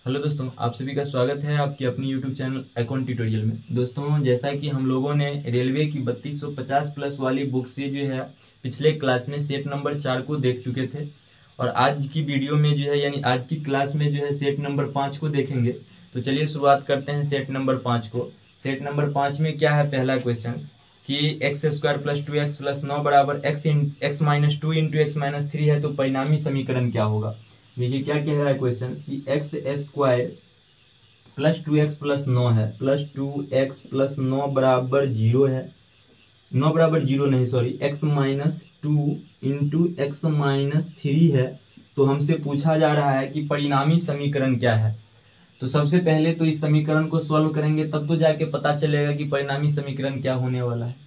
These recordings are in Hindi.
हेलो दोस्तों, आप सभी का स्वागत है आपकी अपनी यूट्यूब चैनल अकाउंट ट्यूटोरियल में। दोस्तों, जैसा कि हम लोगों ने रेलवे की 3250 प्लस वाली बुक से जो है पिछले क्लास में सेट नंबर 4 को देख चुके थे और आज की वीडियो में जो है यानी आज की क्लास में जो है सेट नंबर 5 को देखेंगे। तो चलिए शुरुआत करते हैं सेट नंबर 5 को। सेट नंबर 5 में क्या है, पहला क्वेश्चन कि x square plus 2x plus 9 बराबर x minus 2 into x minus 3 है, तो परिणामी समीकरण क्या होगा। देखिए क्या कह रहा है क्वेश्चन कि x square plus 2x plus 9 है, प्लस 2x प्लस 9 बराबर 0 है, 9 बराबर 0 नहीं sorry, x minus 2 into x minus 3 है। तो हमसे पूछा जा रहा है कि परिणामी समीकरण क्या है। तो सबसे पहले तो इस समीकरण को सॉल्व करेंगे, तब तो जाके पता चलेगा कि परिणामी समीकरण क्या होने वाला है।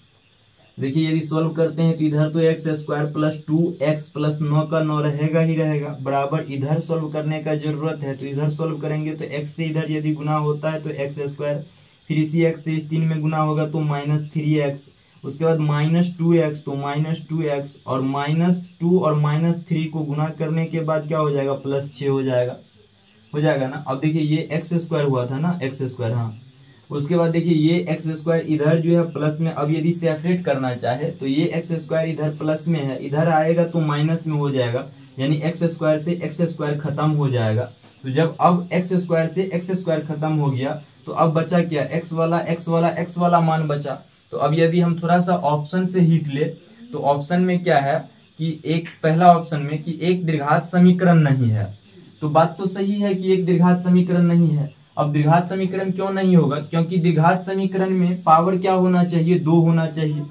देखिए यदि सॉल्व करते हैं तो इधर तो x square plus 2x plus 9 का 9 रहेगा ही रहेगा, बराबर इधर सॉल्व करने का जरूरत है। तो इधर सॉल्व करेंगे तो x से इधर यदि गुना होता है तो एक्स स्क्वायर, फिर इसी x से इस 3 में गुना होगा तो माइनस 3x, उसके बाद माइनस 2x तो माइनस 2x और माइनस 2 और माइनस 3 को गुना करने के बाद क्या हो जाएगा, प्लस 6 हो जाएगा ना। अब देखिए ये एक्स स्क्वायर हुआ था ना, एक्स स्क्वायर, हाँ। उसके बाद देखिए ये एक्स स्क्वायर इधर जो है प्लस में, अब यदि सेपरेट करना चाहे तो ये एक्स स्क्वायर इधर प्लस में है, इधर आएगा तो माइनस में हो जाएगा, यानी एक्स स्क्वायर से एक्स स्क्वायर खत्म हो जाएगा। तो जब अब एक्स स्क्वायर से एक्स स्क्वायर खत्म हो गया तो अब बचा क्या, एक्स वाला मान बचा। तो अब यदि हम थोड़ा सा ऑप्शन से हिट ले तो ऑप्शन में क्या है कि एक पहला ऑप्शन में कि एक द्विघात समीकरण नहीं है। तो बात तो सही है कि एक द्विघात समीकरण नहीं है। अब द्विघात समीकरण क्यों नहीं होगा, क्योंकि द्विघात समीकरण में पावर क्या होना चाहिए, 2 होना चाहिए,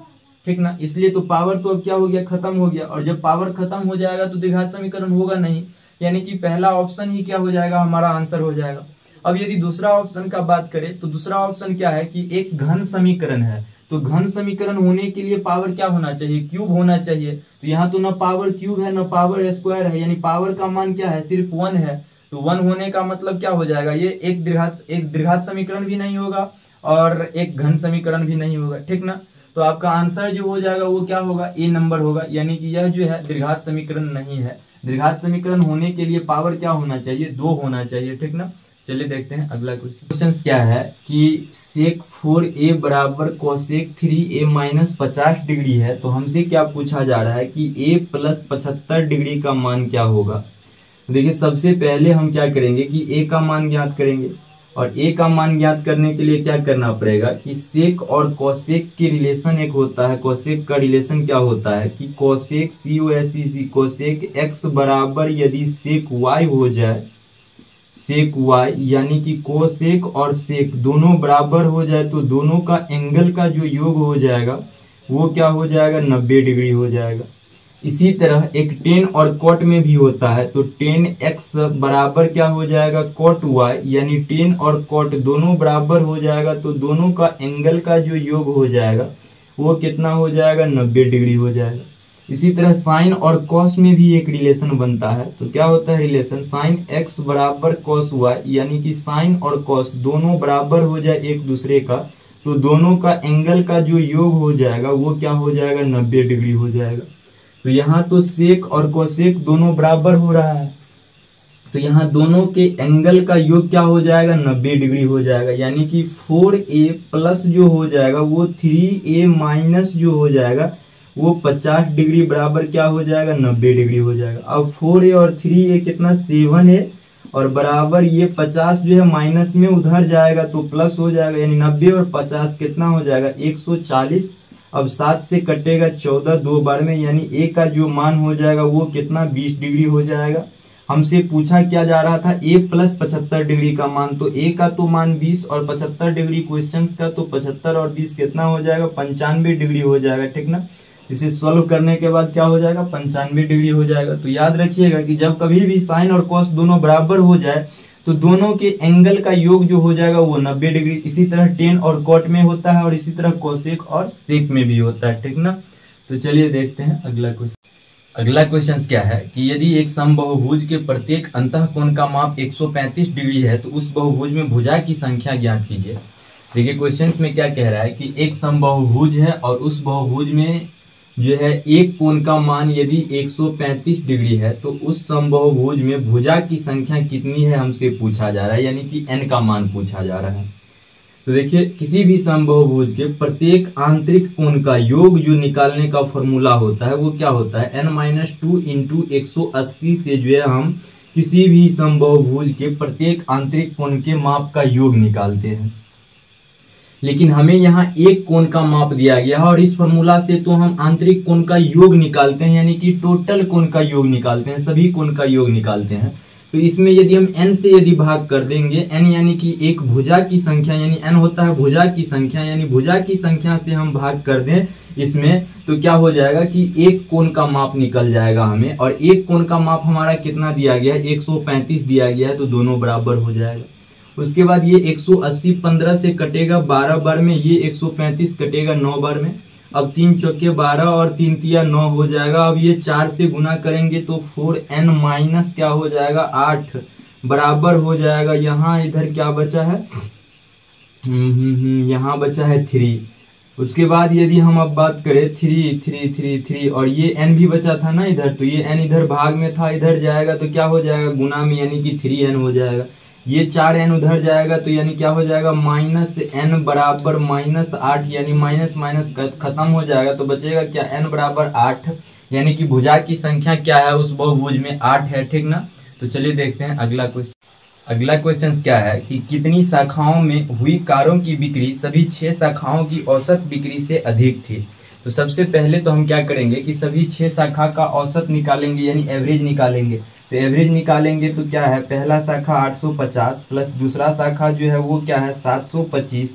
ठीक ना। इसलिए तो पावर तो अब क्या हो गया, खत्म हो गया, और जब पावर खत्म हो जाएगा तो द्विघात समीकरण होगा नहीं, यानी कि पहला ऑप्शन ही क्या हो जाएगा, हमारा आंसर हो जाएगा। अब यदि दूसरा ऑप्शन का बात करें तो दूसरा ऑप्शन क्या है कि एक घन समीकरण है। तो घन समीकरण होने के लिए पावर क्या होना चाहिए, क्यूब होना चाहिए। तो यहाँ तो न पावर क्यूब है न पावर स्क्वायर है, यानी पावर का मान क्या है, सिर्फ 1 है। तो 1 होने का मतलब क्या हो जाएगा, ये एक द्विघात समीकरण भी नहीं होगा और एक घन समीकरण भी नहीं होगा, ठीक ना। तो आपका आंसर जो हो जाएगा वो क्या होगा, ए नंबर होगा, यानी कि यह जो है द्विघात समीकरण नहीं है। द्विघात समीकरण होने के लिए पावर क्या होना चाहिए, 2 होना चाहिए, ठीक ना। चलिए देखते हैं अगला क्वेश्चन क्या है कि सेक 4a बराबर कोसेक 3a माइनस 50 डिग्री है। तो हमसे क्या पूछा जा रहा है कि a प्लस 75 डिग्री का मान क्या होगा। देखिए सबसे पहले हम क्या करेंगे कि a का मान ज्ञात करेंगे, और a का मान ज्ञात करने के लिए क्या करना पड़ेगा कि सेक और कोसेक के रिलेशन एक होता है। कोसेक का रिलेशन क्या होता है कि कोसेक कोसेक x बराबर यदि सेक y हो जाए, सेक y यानी कि कोसेक और सेक दोनों बराबर हो जाए तो दोनों का एंगल का जो योग हो जाएगा वो क्या हो जाएगा, 90 डिग्री हो जाएगा। इसी तरह एक टेन और कॉट में भी होता है। तो टेन एक्स बराबर क्या हो जाएगा, कॉट y, यानी टेन और कॉट दोनों बराबर हो जाएगा तो दोनों का एंगल का जो योग हो जाएगा वो कितना हो जाएगा, 90 डिग्री हो जाएगा। इसी तरह साइन और कॉस में भी एक रिलेशन बनता है। तो क्या होता है रिलेशन, साइन एक्स बराबर कॉस y, यानी कि साइन और कॉस दोनों बराबर हो जाए एक दूसरे का तो दोनों का एंगल का जो योग हो जाएगा वो क्या हो जाएगा, 90 डिग्री हो जाएगा। तो यहाँ तो सेक और कोसेक दोनों बराबर हो रहा है, तो यहाँ दोनों के एंगल का योग क्या हो जाएगा, 90 डिग्री हो जाएगा, यानी कि 4a प्लस जो हो जाएगा वो 3a माइनस जो हो जाएगा वो 50 डिग्री बराबर क्या हो जाएगा, 90 डिग्री हो जाएगा। अब 4a और 3a कितना, 7 है, और बराबर ये 50 जो है माइनस में उधर जाएगा तो प्लस हो जाएगा, यानी 90 और 50 कितना हो जाएगा, 140। अब 7 से कटेगा 14 दो बार में, यानी a का जो मान हो जाएगा वो कितना, 20 डिग्री हो जाएगा। हमसे पूछा क्या जा रहा था, a प्लस 75 डिग्री का मान, तो a का तो मान 20 और 75 डिग्री क्वेश्चन का, तो 75 और 20 कितना हो जाएगा, 95 डिग्री हो जाएगा, ठीक ना। इसे सॉल्व करने के बाद क्या हो जाएगा, 95 डिग्री हो जाएगा। तो याद रखिएगा कि जब कभी भी साइन और कॉस दोनों बराबर हो जाए तो दोनों के एंगल का योग जो हो जाएगा वो 90 डिग्री। इसी तरह टेन और कॉट में होता है और इसी तरह कोसेक और सेक में भी होता है, ठीक ना। तो चलिए देखते हैं अगला क्वेश्चन। अगला क्वेश्चन क्या है कि यदि एक समबाहुभुज के प्रत्येक अंतःकोण का माप 135 डिग्री है तो उस बहुभुज में भुजा की संख्या ज्ञात कीजिए। देखिए क्वेश्चन में क्या कह रहा है कि एक समबाहुभुज है और उस बहुभुज में जो है एक कोण का मान यदि 135 डिग्री है तो उस समबाहुभुज में भुजा की संख्या कितनी है हमसे पूछा जा रहा है, यानी कि n का मान पूछा जा रहा है। तो देखिए किसी भी समबाहुभुज के प्रत्येक आंतरिक कोण का योग जो निकालने का फॉर्मूला होता है वो क्या होता है, n-2 इंटू 180 से जो है हम किसी भी समबाहुभुज के प्रत्येक आंतरिक कोण के माप का योग निकालते हैं। लेकिन हमें यहाँ एक कोण का माप दिया गया है और इस फॉर्मूला से तो हम आंतरिक कोण का योग निकालते हैं, यानी कि टोटल कोण का योग निकालते हैं, सभी कोण का योग निकालते हैं। तो इसमें यदि हम n से यदि भाग कर देंगे, n यानी कि एक भुजा की संख्या, यानी n होता है भुजा की संख्या, यानी भुजा की संख्या से हम भाग कर दें इसमें, तो क्या हो जाएगा कि एक कोण का माप निकल जाएगा हमें। और एक कोण का माप हमारा कितना दिया गया है, 135 दिया गया है, तो दोनों बराबर हो जाएगा। उसके बाद ये 180 15 से कटेगा 12 बार में, ये 135 कटेगा 9 बार में। अब 3 चौके 12 और 3 तिया 9 हो जाएगा। अब ये 4 से गुना करेंगे तो 4n माइनस क्या हो जाएगा 8 बराबर हो जाएगा। यहाँ इधर क्या बचा है, यहाँ बचा है 3। उसके बाद यदि हम अब बात करें 3 3 3 3 और ये n भी बचा था ना इधर, तो ये n इधर भाग में था, इधर जाएगा तो क्या हो जाएगा गुना में, यानी कि 3n हो जाएगा। ये 4n उधर जाएगा तो यानी क्या हो जाएगा -n बराबर -8, यानी माइनस माइनस खत्म हो जाएगा तो बचेगा क्या n बराबर 8, यानी कि भुजा की संख्या क्या है उस बहुभुज में 8 है, ठीक ना। तो चलिए देखते हैं अगला क्वेश्चन। अगला क्वेश्चन क्या है कि कितनी शाखाओं में हुई कारों की बिक्री सभी 6 शाखाओं की औसत बिक्री से अधिक थी। तो सबसे पहले तो हम क्या करेंगे कि सभी 6 शाखा का औसत निकालेंगे, यानी एवरेज निकालेंगे। तो एवरेज निकालेंगे तो क्या है, पहला शाखा 850 प्लस दूसरा शाखा जो है वो क्या है 725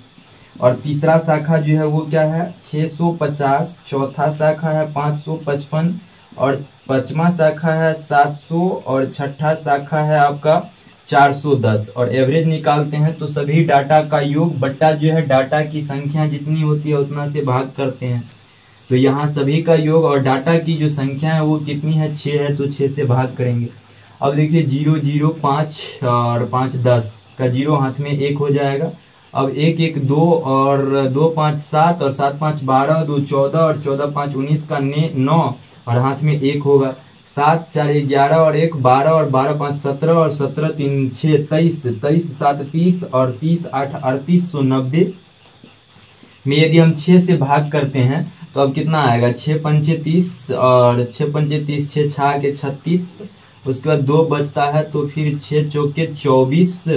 और तीसरा शाखा जो है वो क्या है 650, चौथा शाखा है 555 और पांचवा शाखा है 700 और छठा शाखा है आपका 410। और एवरेज निकालते हैं तो सभी डाटा का योग बट्टा जो है डाटा की संख्या जितनी होती है उतना से भाग करते हैं। तो यहाँ सभी का योग और डाटा की जो संख्या है वो कितनी है 6 है, तो 6 से भाग करेंगे। अब देखिए 0 0 5 और 5 10 का 0 हाथ में 1 हो जाएगा। अब 1 1 2 और 2 5 7 और 7 5 12 2 14 और 14 5 19 का 9 और हाथ में 1 होगा। 7 4 11 और 1 12 और 12 5 17 और 17 3 6 23 23 7 30 और 30 8 3890 में यदि हम 6 से भाग करते हैं तो अब कितना आएगा 6 पंचे 30 और 6 पंचे 30 6 6 के 36। उसके बाद 2 बचता है तो फिर 6 चौके 24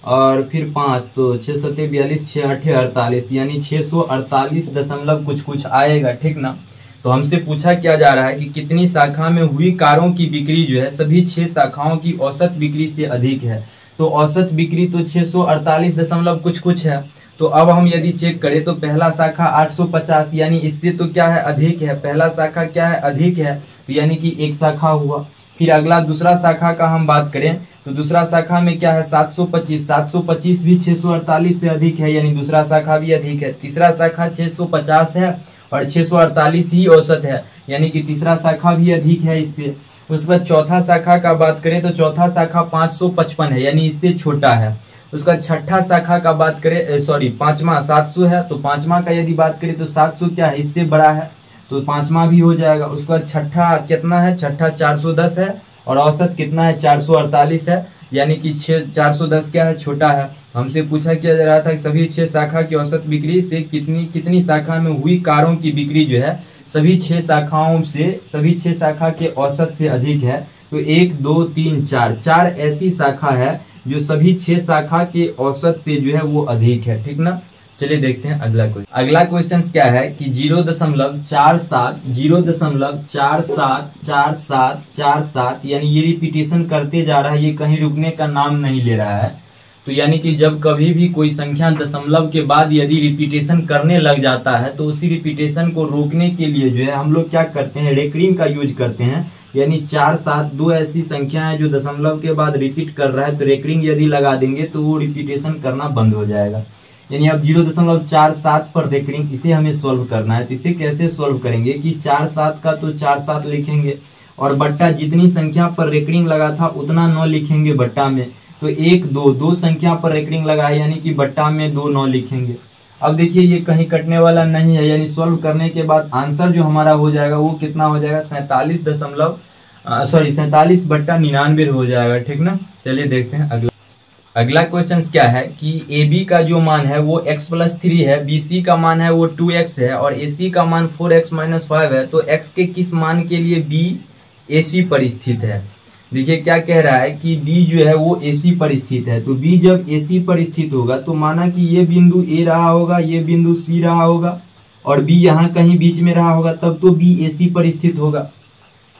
और फिर 5 तो 6 7 42 6 8 48, यानी 648 दशमलव कुछ कुछ आएगा, ठीक ना। तो हमसे पूछा क्या जा रहा है कि कितनी शाखा में हुई कारों की बिक्री जो है सभी 6 शाखाओं की औसत बिक्री से अधिक है। तो औसत बिक्री तो 648 दशमलव कुछ कुछ है। तो अब हम यदि चेक करें तो पहला शाखा 850, यानी इससे तो क्या है अधिक है, पहला शाखा क्या है अधिक है, तो यानी कि एक शाखा हुआ। फिर अगला दूसरा शाखा का हम बात करें तो दूसरा शाखा में क्या है 725, 725 भी 648 से अधिक है, यानी दूसरा शाखा भी अधिक है। तीसरा शाखा 650 है और 648 ही औसत है, यानी कि तीसरा शाखा भी अधिक है इससे। उसके बाद चौथा शाखा का बात करें तो चौथा शाखा 555 है, यानी इससे छोटा है। उसका छठा शाखा का बात करें पांचवा 700 है, तो पांचवा का यदि बात करें तो 700 क्या है इससे बड़ा है, तो पांचवा भी हो जाएगा। उसका छठा कितना है, छठा 410 है और औसत कितना है 448 है, यानी कि 410 क्या है छोटा है। हमसे पूछा किया जा रहा था कि सभी 6 शाखा की औसत बिक्री से कितनी शाखा में हुई कारों की बिक्री जो है सभी 6 शाखाओं से सभी 6 शाखा के औसत से अधिक है। तो 1 2 3 4 ऐसी शाखा है जो सभी 6 शाखा के औसत से जो है वो अधिक है, ठीक ना। चलिए देखते हैं अगला क्वेश्चन। अगला क्वेश्चन क्या है कि 0.47 यानी ये रिपीटेशन करते जा रहा है, ये कहीं रुकने का नाम नहीं ले रहा है। तो यानी कि जब कभी भी कोई संख्या दशमलव के बाद यदि रिपीटेशन करने लग जाता है तो उसी रिपीटेशन को रोकने के लिए जो है हम लोग क्या करते हैं रेकरिंग का यूज करते हैं। यानी 4 7 2 ऐसी संख्या है जो दशमलव के बाद रिपीट कर रहा है, तो रेकरिंग यदि लगा देंगे तो वो रिपीटेशन करना बंद हो जाएगा। यानी अब 0.47 पर रेकरिंग, इसे हमें सोल्व करना है। तो इसे कैसे सोल्व करेंगे कि 4 7 का तो 4 7 लिखेंगे और बट्टा जितनी संख्या पर रेकरिंग लगा था उतना 9 लिखेंगे बट्टा में। तो 1 2 संख्या पर रेकरिंग लगा है, यानी कि बट्टा में 2 9 लिखेंगे। अब देखिए ये कहीं कटने वाला नहीं है, यानी सॉल्व करने के बाद आंसर जो हमारा हो जाएगा वो कितना हो जाएगा, 47.99 हो जाएगा। ठीक ना, चलिए देखते हैं अगला क्वेश्चन क्या है कि ए बी का जो मान है वो x+3 है, बी सी का मान है वो 2x है और ए सी का मान 4x-5 है। तो x के किस मान के लिए b ए सी पर स्थित है। देखिए क्या कह रहा है कि b जो है वो ए सी पर स्थित है। तो b जब ए सी पर स्थित होगा तो माना कि ये बिंदु a रहा होगा, ये बिंदु c रहा होगा और b यहाँ कहीं बीच में रहा होगा, तब तो b ए सी पर स्थित होगा।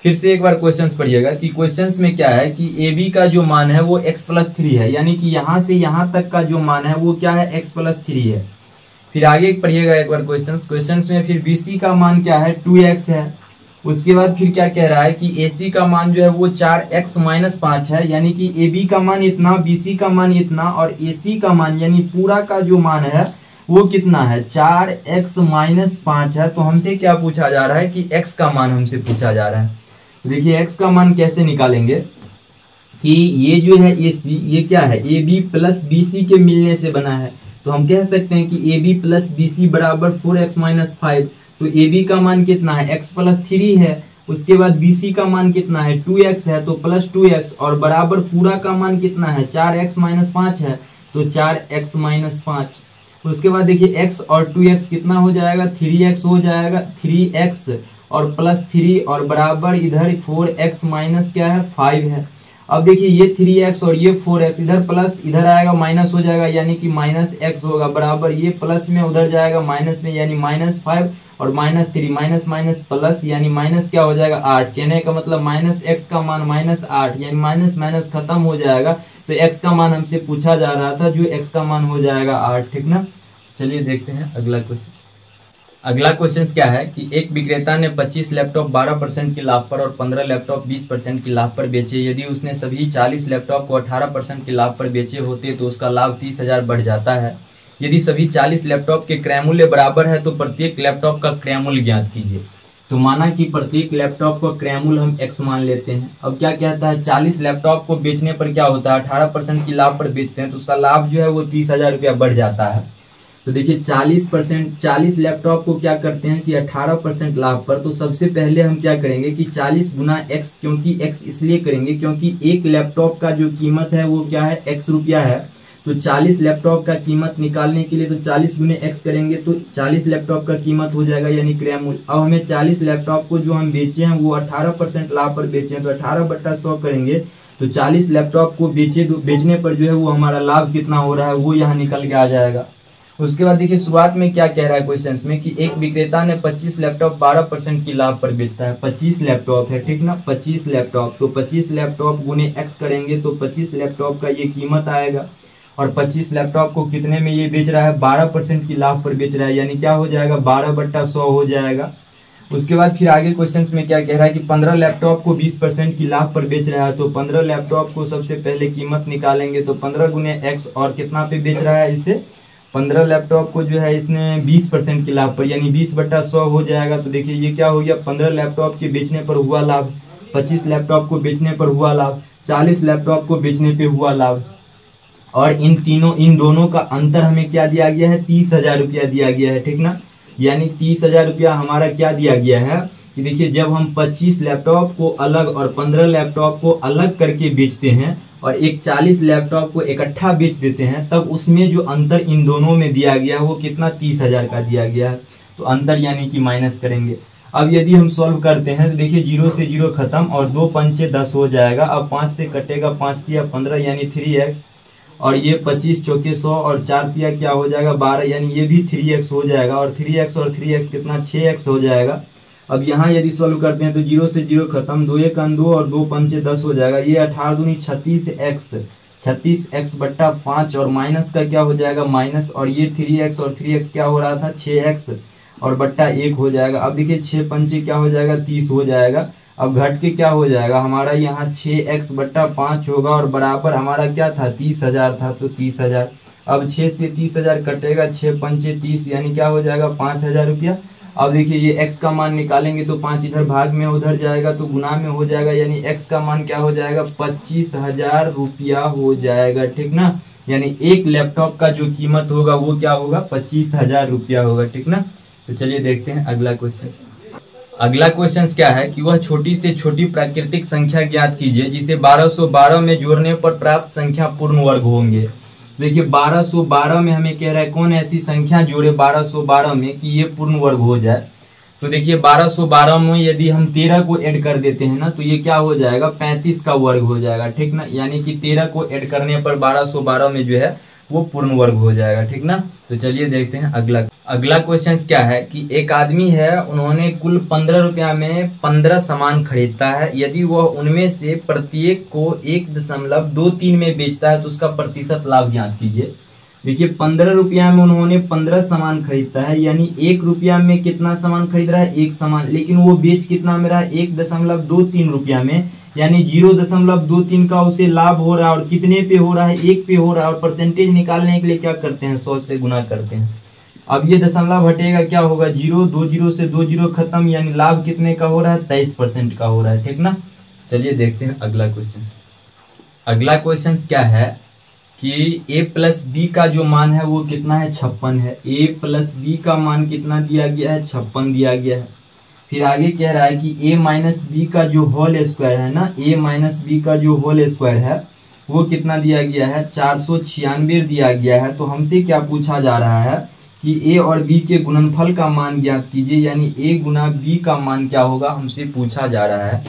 फिर से एक बार क्वेश्चंस पढ़िएगा कि क्वेश्चंस में क्या है कि ए बी का जो मान है वो x+3 है, यानी कि यहाँ से यहाँ तक का जो मान है वो क्या है, x+3 है। फिर आगे पढ़िएगा एक बार क्वेश्चंस में फिर बी सी का मान क्या है, 2x है। उसके बाद फिर क्या कह रहा है कि ए सी का मान जो है वो 4x-5 है, यानी कि ए बी का मान इतना, बी सी का मान इतना और ए सी का मान यानी पूरा का जो मान है वो कितना है, 4x-5 है। तो हमसे क्या पूछा जा रहा है कि x का मान हमसे पूछा जा रहा है। देखिए x का मान कैसे निकालेंगे कि ये जो है ए सी, ये क्या है, A B plus B C के मिलने से बना है। तो हम कह सकते हैं कि A B plus B C बराबर 4x-5। तो ए बी का मान कितना है, x+3 है। उसके बाद बी सी का मान कितना है, 2x है, तो प्लस 2x और बराबर पूरा का मान कितना है, 4x-5 है, तो 4x-5। उसके बाद देखिए x और 2x कितना हो जाएगा, 3x हो जाएगा, 3x और प्लस 3 और बराबर इधर 4x माइनस क्या है, 5 है। अब देखिए ये 3x और ये 4x इधर प्लस इधर आएगा माइनस हो जाएगा, यानी कि -x होगा, बराबर ये प्लस में उधर जाएगा माइनस में, यानी -5 और -3 माइनस माइनस प्लस, यानी माइनस क्या हो जाएगा 8। कहने का मतलब -x का मान -8, यानी माइनस माइनस खत्म हो जाएगा। तो x का मान हमसे पूछा जा रहा था, जो x का मान हो जाएगा 8। ठीक ना, चलिए देखते हैं अगला क्वेश्चन। अगला क्वेश्चन क्या है कि एक विक्रेता ने 25 लैपटॉप 12% के लाभ पर और 15 लैपटॉप 20% के लाभ पर बेचे। यदि उसने सभी 40 लैपटॉप को 18% के लाभ पर बेचे होते तो उसका लाभ 30,000 बढ़ जाता है। यदि सभी 40 लैपटॉप के क्रय मूल्य बराबर है तो प्रत्येक लैपटॉप का क्रय मूल्य ज्ञात कीजिए। तो माना कि प्रत्येक लैपटॉप का क्रय मूल्य हम x मान लेते हैं। अब क्या कहता है, 40 लैपटॉप को बेचने पर क्या होता है, 18% की लाभ पर बेचते हैं तो उसका लाभ जो है वो 30,000 रुपया बढ़ जाता है। तो देखिए 40 लैपटॉप को क्या करते हैं कि 18% लाभ पर, तो सबसे पहले हम क्या करेंगे कि 40 गुना x, क्योंकि x इसलिए करेंगे क्योंकि एक लैपटॉप का जो कीमत है वो क्या है, x रुपया है। तो 40 लैपटॉप का कीमत निकालने के लिए तो 40 गुने x करेंगे तो 40 लैपटॉप का कीमत हो जाएगा, यानी क्रय मूल्य। अब हमें 40 लैपटॉप को जो हम बेचे हैं वो 18% लाभ पर बेचे हैं, तो 18/100 करेंगे तो 40 लैपटॉप को बेचने पर जो है वो हमारा लाभ कितना हो रहा है वो यहाँ निकल के आ जाएगा। उसके बाद देखिए शुरुआत में क्या कह रहा है क्वेश्चन में कि एक विक्रेता ने 25 लैपटॉप 12% की लाभ पर बेचता है। 25 लैपटॉप है, ठीक ना, 25 लैपटॉप, तो 25 लैपटॉप गुने x करेंगे तो 25 लैपटॉप का ये कीमत आएगा और 25 लैपटॉप को कितने में ये बेच रहा है, 12% की लाभ पर बेच रहा है, यानी क्या हो जाएगा 12/100 हो जाएगा। उसके बाद फिर आगे क्वेश्चन में क्या कह रहा है कि 15 लैपटॉप को 20% की लाभ पर बेच रहा है। तो 15 लैपटॉप को सबसे पहले कीमत निकालेंगे तो 15 गुने x और कितना पे बेच रहा है, इसे 15 लैपटॉप को जो है इसने 20% की लाभ पर, यानी 20/100 हो जाएगा। तो देखिए ये क्या हो गया, 15 लैपटॉप के बेचने पर हुआ लाभ, 25 लैपटॉप को बेचने पर हुआ लाभ, 40 लैपटॉप को बेचने पे हुआ लाभ, और इन दोनों का अंतर हमें क्या दिया गया है, 30,000 रुपया दिया गया है, ठीक ना। यानी 30,000 रुपया हमारा क्या दिया गया है कि देखिए जब हम 25 लैपटॉप को अलग और 15 लैपटॉप को अलग करके बेचते हैं और एक 40 लैपटॉप को इकट्ठा बेच देते हैं, तब उसमें जो अंतर इन दोनों में दिया गया है वो कितना, 30,000 का दिया गया है। तो अंतर यानी कि माइनस करेंगे। अब यदि हम सॉल्व करते हैं तो देखिए 0 से 0 खत्म और 2 पंचे 10 हो जाएगा। अब 5 से कटेगा, 5 तिया 15 यानी 3x, और ये 25 चौके 100 और 4 तिया क्या हो जाएगा 12, यानी ये भी 3x हो जाएगा, और 3x और 3x कितना 6x हो जाएगा। अब यहाँ यदि सॉल्व करते हैं तो 0 से 0 खत्म, 2 1 2 और 2 पंचे 10 हो जाएगा। ये 18 दूनी 36x और माइनस का क्या हो जाएगा माइनस, और ये 3x और 3x क्या हो रहा था 6x और बट्टा 1 हो जाएगा। अब देखिए 6 पंचे क्या हो जाएगा 30 हो जाएगा। अब घट के क्या हो जाएगा हमारा यहाँ 6x/5 होगा और बराबर हमारा क्या था 30,000 था, तो 30,000। अब 6 से 30,000 कटेगा, 6 पंचे 30 यानी क्या हो जाएगा 5,000 रुपया। अब देखिए ये x का मान निकालेंगे तो 5 इधर भाग में उधर जाएगा तो गुना में हो जाएगा, यानी x का मान क्या हो जाएगा 25,000 रुपया हो जाएगा, ठीक ना। यानी एक लैपटॉप का जो कीमत होगा वो क्या होगा, 25,000 रुपया होगा। ठीक ना। तो चलिए देखते हैं अगला क्वेश्चन। अगला क्वेश्चन क्या है कि वह छोटी से छोटी प्राकृतिक संख्या ज्ञात कीजिए जिसे 1212 में जोड़ने पर प्राप्त संख्या पूर्ण वर्ग होंगे। देखिए 1212 में हमें कह रहा है कौन ऐसी संख्या जोड़े 1212 में कि ये पूर्ण वर्ग हो जाए। तो देखिए 1212 में यदि हम 13 को ऐड कर देते हैं ना तो ये क्या हो जाएगा, 35 का वर्ग हो जाएगा। ठीक ना। यानी कि 13 को ऐड करने पर 1212 में जो है वो पूर्ण वर्ग हो जाएगा। ठीक ना। तो चलिए देखते हैं अगला क्वेश्चन क्या है कि एक आदमी है, उन्होंने कुल 15 रुपया में 15 सामान खरीदता है। यदि वह उनमें से प्रत्येक को 1.23 में बेचता है तो उसका प्रतिशत लाभ ज्ञात कीजिए। देखिए 15 रुपया में उन्होंने 15 सामान खरीदता है, यानी 1 रुपया में कितना सामान खरीद रहा है, 1 सामान, लेकिन वो बेच कितना में रहा है, 1.23 रुपया में, यानी 0.23 का उसे लाभ हो रहा है। और कितने पे हो रहा है, 1 पे हो रहा है। और परसेंटेज निकालने के लिए क्या करते हैं, 100 से गुना करते हैं। अब ये दशमलव हटेगा क्या होगा, 0, 2 0 से 2 0 खत्म, यानी लाभ कितने का हो रहा है, 23% का हो रहा है। ठीक ना। चलिए देखते हैं अगला क्वेश्चन। अगला क्वेश्चन क्या है कि a प्लस बी का जो मान है वो कितना है, 56 है। a प्लस बी का मान कितना दिया गया है, 56 दिया गया है। फिर आगे कह रहा है कि a माइनस बी का जो होल स्क्वायर है ना, a माइनस बी का जो होल स्क्वायर है वो कितना दिया गया है, 496 दिया गया है। तो हमसे क्या पूछा जा रहा है कि a और b के गुणनफल का मान ज्ञात कीजिए, यानी a गुना b का मान क्या होगा, हमसे पूछा जा रहा है।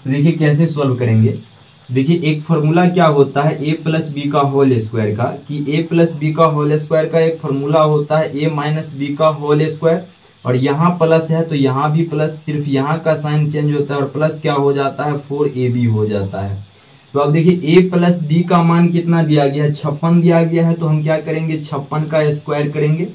देखिए कैसे सॉल्व करेंगे। देखिए एक फॉर्मूला क्या होता है a प्लस बी का होल स्क्वायर का, कि a प्लस बी का होल स्क्वायर का एक फॉर्मूला होता है a माइनस बी का होल स्क्वायर। और यहाँ प्लस है तो यहाँ भी प्लस, सिर्फ यहाँ का साइन चेंज होता है और प्लस क्या हो जाता है, 4ab हो जाता है। तो अब देखिए a प्लस बी का मान कितना दिया गया है, 56 दिया गया है। तो हम क्या करेंगे, 56 का स्क्वायर करेंगे।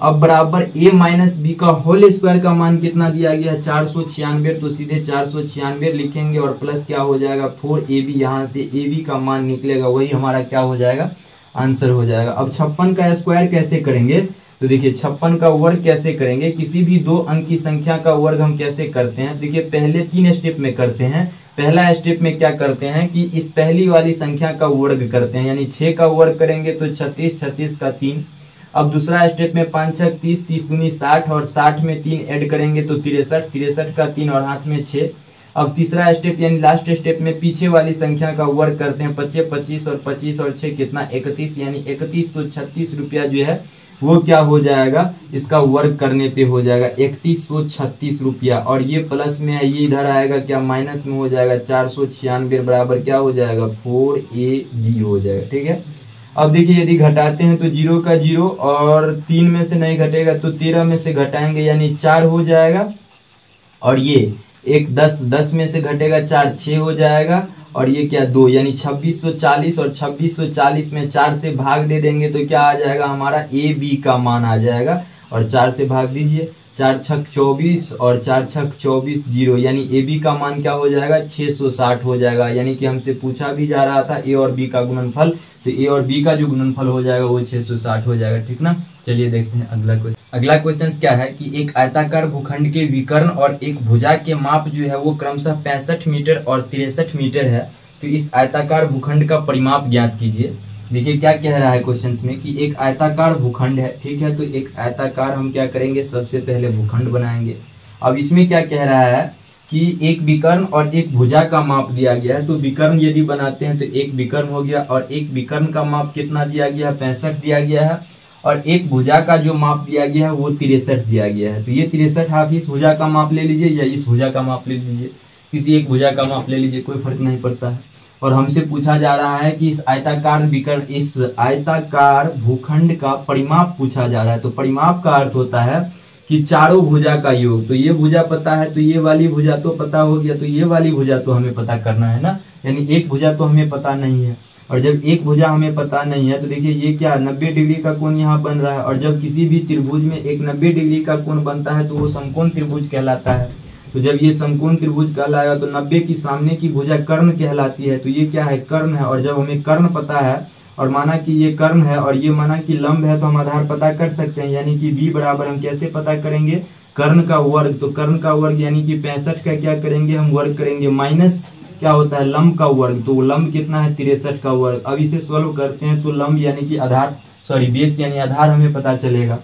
अब बराबर a माइनस बी का होल स्क्वायर का मान कितना दिया गया है, 496, तो सीधे 496 लिखेंगे और प्लस क्या हो जाएगा, 4ab, यहाँ से ab का मान निकलेगा, वही हमारा क्या हो जाएगा, आंसर हो जाएगा। अब 56 का स्क्वायर कैसे करेंगे, तो देखिए 56 का वर्ग कैसे करेंगे, किसी भी 2 अंक की संख्या का वर्ग हम कैसे करते हैं। देखिए पहले 3 स्टेप में करते हैं। पहला स्टेप में क्या करते हैं कि इस पहली वाली संख्या का वर्ग करते हैं, यानी 6 का वर्ग करेंगे तो 36, 36 का 3। अब दूसरा स्टेप में 5 6 30, 30 दूनी 60, और 60 में 3 ऐड करेंगे तो 63, 63 का 3 और हाथ में 6। अब तीसरा स्टेप यानी लास्ट स्टेप में पीछे वाली संख्या का वर्ग करते हैं, 25 25 और 25 और 6 कितना, 31, यानी 3136 रुपया जो है वो क्या हो जाएगा, इसका वर्ग करने पे हो जाएगा 3136 रुपया। और ये प्लस में है, ये इधर आएगा क्या, माइनस में हो जाएगा, 496 बराबर क्या हो जाएगा, 4ab हो जाएगा। ठीक है। अब देखिए यदि घटाते हैं तो 0 का 0 और 3 में से नहीं घटेगा तो 13 में से घटाएंगे, यानी 4 हो जाएगा। और ये एक 10 में से घटेगा 4, 6 हो जाएगा। और ये क्या 2, यानी 2640, और 2640 में 4 से भाग दे देंगे तो क्या आ जाएगा, हमारा ab का मान आ जाएगा। और 4 से भाग दीजिए, 4 छक 24 और 4 छक 24 0, यानी ab का मान क्या हो जाएगा, 660 हो जाएगा। यानी कि हमसे पूछा भी जा रहा था a और b का गुणनफल, तो a और b का जो गुणनफल हो जाएगा वो 660 हो जाएगा। ठीक ना। चलिए देखते हैं अगला क्वेश्चन। अगला क्वेश्चन क्या है कि एक आयताकार भूखंड के विकर्ण और एक भुजा के माप जो है वो क्रमशः 65 मीटर और 63 मीटर है। तो इस आयताकार भूखंड का परिमाप ज्ञात कीजिए। देखिए क्या कह रहा है क्वेश्चन में कि एक आयताकार भूखंड है, ठीक है। तो एक आयताकार हम क्या करेंगे, सबसे पहले भूखंड बनाएंगे। अब इसमें क्या कह रहा है कि एक विकर्ण और एक भुजा का माप दिया गया है। तो विकर्ण यदि बनाते हैं तो एक विकर्ण हो गया, और एक विकर्ण का माप कितना दिया गया है, 65 दिया गया है। और एक भुजा का जो माप दिया गया है वो 63 दिया गया है। तो ये 63, आप इस भुजा का माप ले लीजिए या इस भुजा का माप ले लीजिए, किसी एक भुजा का माप ले लीजिए, कोई फर्क नहीं पड़ता है। और हमसे पूछा जा रहा है कि इस आयताकार विकर्ण, इस आयताकार भूखंड का परिमाप पूछा जा रहा है। तो परिमाप का अर्थ होता है कि चारों भुजा का योग। तो ये भुजा पता है, तो ये वाली भुजा तो पता हो गया, तो ये वाली भुजा तो हमें पता करना है ना, यानी एक भुजा तो हमें पता नहीं है। और जब एक भुजा हमें पता नहीं है तो देखिए ये क्या 90 डिग्री का कोण यहाँ बन रहा है। और जब किसी भी त्रिभुज में एक 90 डिग्री का कोण बनता है तो वो समकोण त्रिभुज कहलाता है। तो जब ये समकोण त्रिभुज कहलाएगा तो 90 की सामने की भुजा कर्ण कहलाती है। तो ये क्या है, कर्ण है। और जब हमें कर्ण पता है और माना कि ये कर्ण है और ये माना कि लंब है, तो हम आधार पता कर सकते हैं, यानी कि b बराबर हम कैसे पता करेंगे, कर्ण का वर्ग। तो कर्ण का वर्ग यानी कि 65 का क्या करेंगे, हम वर्ग करेंगे माइनस क्या होता है लंब का वर्ग, तो लंब कितना है 63 का वर्ग। अब इसे सॉल्व करते हैं तो लंब यानी कि आधार बेस यानी आधार हमें पता चलेगा।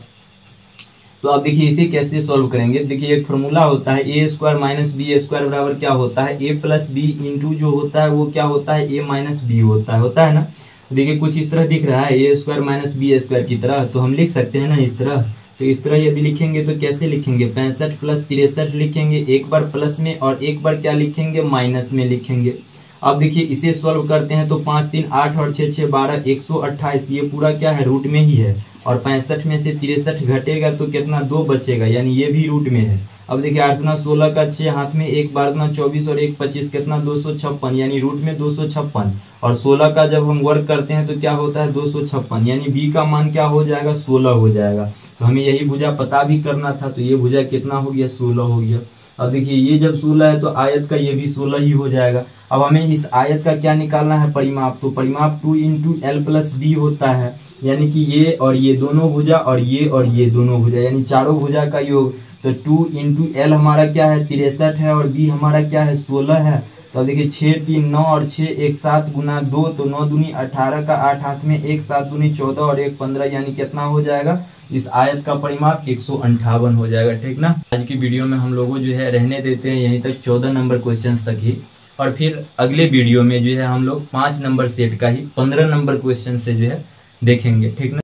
तो अब देखिए इसे कैसे सॉल्व करेंगे। देखिए एक फॉर्मूला होता है ए स्क्वायर माइनस बी स्क्वायर बराबर क्या होता है ए प्लस बी इंटू जो होता है वो क्या होता है ए माइनस बी होता है ना। देखिए कुछ इस तरह दिख रहा है ए स्क्वायर माइनस बी स्क्वायर की तरह, तो हम लिख सकते हैं ना इस तरह। तो इस तरह यदि लिखेंगे तो कैसे लिखेंगे 65 प्लस 63 लिखेंगे, एक बार प्लस में और एक बार क्या लिखेंगे माइनस में लिखेंगे। अब देखिए इसे सॉल्व करते हैं तो 5 3 8 और 6 6 12 128, ये पूरा क्या है रूट में ही है। और 65 में से 63 घटेगा तो कितना 2 बचेगा, यानी ये भी रूट में है। अब देखिए 8 गुना 16 का 6 हाथ में, एक बार गुना 24 और 1 25 कितना 256, यानी रूट में 256। और 16 का जब हम वर्ग करते हैं तो क्या होता है 256, यानी बी का मान क्या हो जाएगा 16 हो जाएगा। तो हमें यही भुजा पता भी करना था, तो ये भुजा कितना हो गया 16 हो गया। अब देखिए ये जब 16 है तो आयत का ये भी 16 ही हो जाएगा। अब हमें इस आयत का क्या निकालना है परिमाप, तो परिमाप 2 इंटू एल प्लस बी होता है, यानी कि ये और ये दोनों भुजा और ये दोनों भुजा यानी चारों भुजा का योग। तो 2 इंटू एल हमारा क्या है 63 है और बी हमारा क्या है 16 है। तो अब देखिए 6 3 9 और 6 1 7 गुना 2, तो 9 दूनी 18 का 8 हाथ में, 1 7 दूनी 14 और 1 15, यानी कितना हो जाएगा इस आयत का परिमाप 158 हो जाएगा। ठीक ना। आज की वीडियो में हम लोगों जो है रहने देते हैं यहीं तक 14 नंबर क्वेश्चन तक ही, और फिर अगले वीडियो में जो है हम लोग 5 नंबर सेट का ही 15 नंबर क्वेश्चन से जो है देखेंगे। ठीक ना।